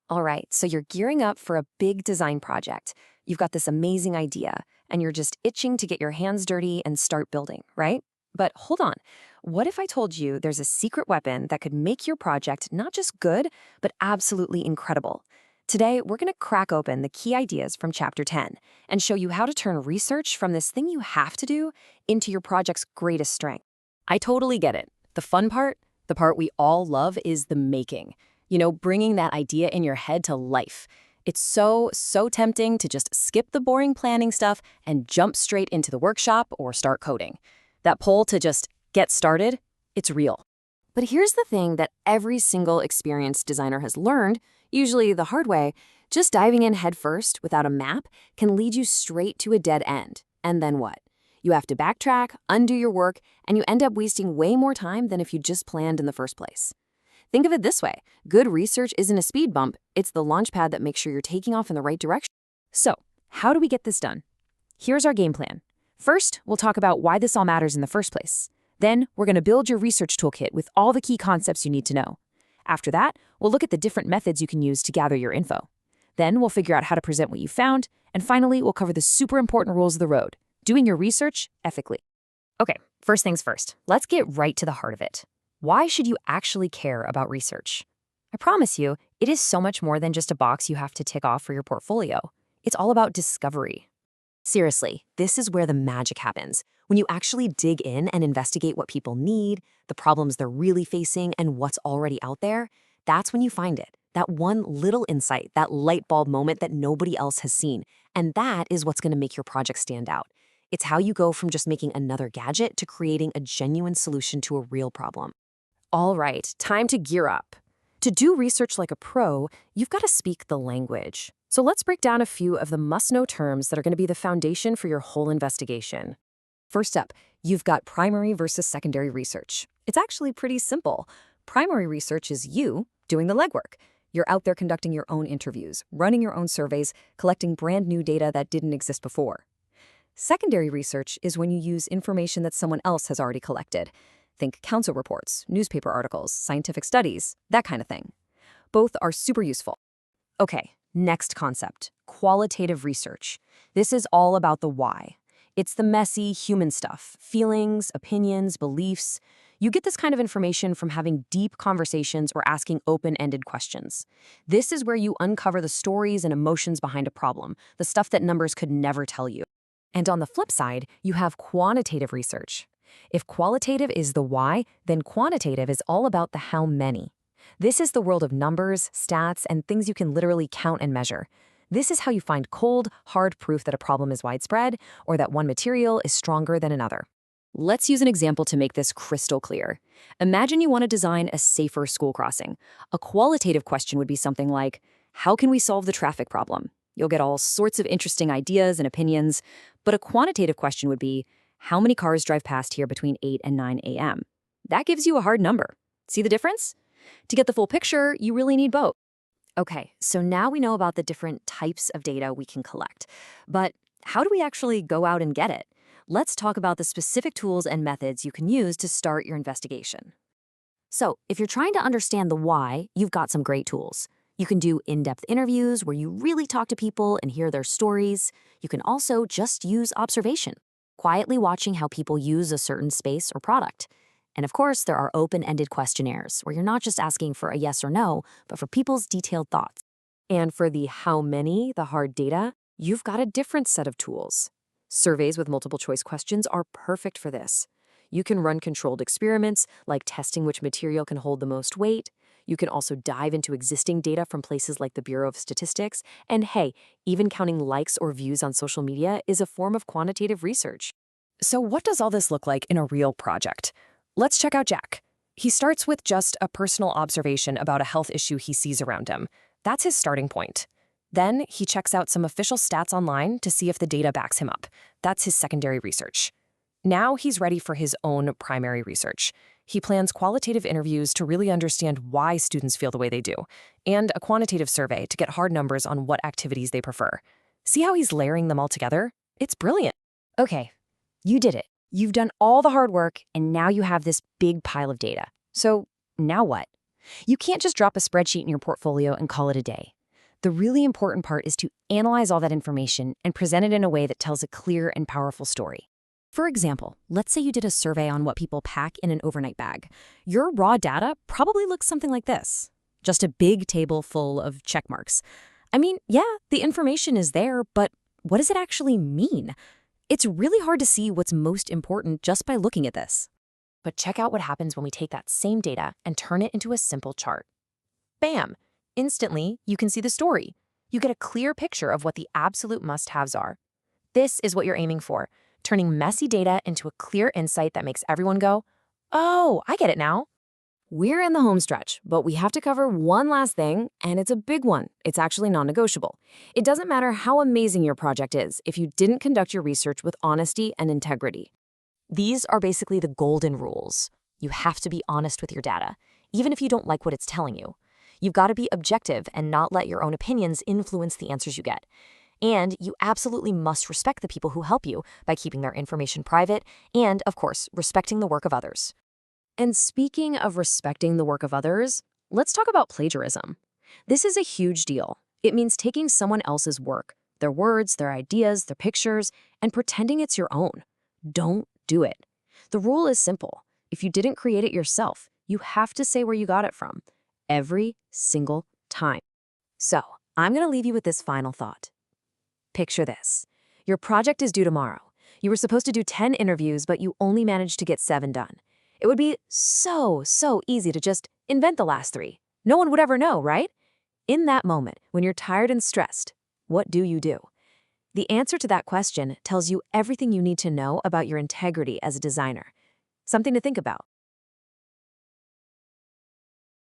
All right, so you're gearing up for a big design project. You've got this amazing idea, and you're just itching to get your hands dirty and start building, right? But hold on. What if I told you there's a secret weapon that could make your project not just good, but absolutely incredible? Today, we're going to crack open the key ideas from Chapter 10 and show you how to turn research from this thing you have to do into your project's greatest strength. I totally get it. The fun part, the part we all love, is the making. Bringing that idea in your head to life. It's so tempting to just skip the boring planning stuff and jump straight into the workshop or start coding. That pull to just get started, it's real. But here's the thing that every single experienced designer has learned, usually the hard way: just diving in headfirst without a map can lead you straight to a dead end. And then what? You have to backtrack, undo your work, and you end up wasting way more time than if you just planned in the first place. Think of it this way: good research isn't a speed bump, it's the launchpad that makes sure you're taking off in the right direction. So, how do we get this done? Here's our game plan. First, we'll talk about why this all matters in the first place. Then, we're going to build your research toolkit with all the key concepts you need to know. After that, we'll look at the different methods you can use to gather your info. Then, we'll figure out how to present what you found, and finally, we'll cover the super important rules of the road: doing your research ethically. Okay, first things first, let's get right to the heart of it. Why should you actually care about research? I promise you, it is so much more than just a box you have to tick off for your portfolio. It's all about discovery. Seriously, this is where the magic happens. When you actually dig in and investigate what people need, the problems they're really facing, and what's already out there, that's when you find it. That one little insight, that light bulb moment that nobody else has seen. And that is what's going to make your project stand out. It's how you go from just making another gadget to creating a genuine solution to a real problem. All right, time to gear up. To do research like a pro, you've got to speak the language. So let's break down a few of the must-know terms that are going to be the foundation for your whole investigation. First up, you've got primary versus secondary research. It's actually pretty simple. Primary research is you doing the legwork. You're out there conducting your own interviews, running your own surveys, collecting brand new data that didn't exist before. Secondary research is when you use information that someone else has already collected. Think council reports, newspaper articles, scientific studies, that kind of thing. Both are super useful. Okay, next concept: qualitative research. This is all about the why. It's the messy human stuff: feelings, opinions, beliefs. You get this kind of information from having deep conversations or asking open-ended questions. This is where you uncover the stories and emotions behind a problem, the stuff that numbers could never tell you. And on the flip side, you have quantitative research. If qualitative is the why, then quantitative is all about the how many. This is the world of numbers, stats, and things you can literally count and measure. This is how you find cold, hard proof that a problem is widespread or that one material is stronger than another. Let's use an example to make this crystal clear. Imagine you want to design a safer school crossing. A qualitative question would be something like, how can we solve the traffic problem? You'll get all sorts of interesting ideas and opinions, but a quantitative question would be, how many cars drive past here between 8 and 9 a.m.? That gives you a hard number. See the difference? To get the full picture, you really need both. Okay, so now we know about the different types of data we can collect. But how do we actually go out and get it? Let's talk about the specific tools and methods you can use to start your investigation. So, if you're trying to understand the why, you've got some great tools. You can do in-depth interviews where you really talk to people and hear their stories. You can also just use observation, quietly watching how people use a certain space or product. And of course, there are open-ended questionnaires where you're not just asking for a yes or no, but for people's detailed thoughts. And for the how many, the hard data, you've got a different set of tools. Surveys with multiple choice questions are perfect for this. You can run controlled experiments, like testing which material can hold the most weight. You can also dive into existing data from places like the Bureau of Statistics. And hey, even counting likes or views on social media is a form of quantitative research. So what does all this look like in a real project? Let's check out Jack. He starts with just a personal observation about a health issue he sees around him. That's his starting point. Then he checks out some official stats online to see if the data backs him up. That's his secondary research. Now he's ready for his own primary research. He plans qualitative interviews to really understand why students feel the way they do, and a quantitative survey to get hard numbers on what activities they prefer. See how he's layering them all together? It's brilliant. Okay, you did it. You've done all the hard work, and now you have this big pile of data. So now what? You can't just drop a spreadsheet in your portfolio and call it a day. The really important part is to analyze all that information and present it in a way that tells a clear and powerful story. For example, let's say you did a survey on what people pack in an overnight bag. Your raw data probably looks something like this. Just a big table full of check marks. I mean, yeah, the information is there, but what does it actually mean? It's really hard to see what's most important just by looking at this. But check out what happens when we take that same data and turn it into a simple chart. Bam! Instantly, you can see the story. You get a clear picture of what the absolute must-haves are. This is what you're aiming for, turning messy data into a clear insight that makes everyone go, "Oh, I get it now." We're in the home stretch, but we have to cover one last thing, and it's a big one. It's actually non-negotiable. It doesn't matter how amazing your project is if you didn't conduct your research with honesty and integrity. These are basically the golden rules. You have to be honest with your data, even if you don't like what it's telling you. You've got to be objective and not let your own opinions influence the answers you get. And you absolutely must respect the people who help you by keeping their information private and, of course, respecting the work of others. And speaking of respecting the work of others, let's talk about plagiarism. This is a huge deal. It means taking someone else's work, their words, their ideas, their pictures, and pretending it's your own. Don't do it. The rule is simple. If you didn't create it yourself, you have to say where you got it from. Every single time. So, I'm going to leave you with this final thought. Picture this. Your project is due tomorrow. You were supposed to do 10 interviews, but you only managed to get 7 done. It would be so easy to just invent the last 3. No one would ever know, right? In that moment, when you're tired and stressed, what do you do? The answer to that question tells you everything you need to know about your integrity as a designer. Something to think about.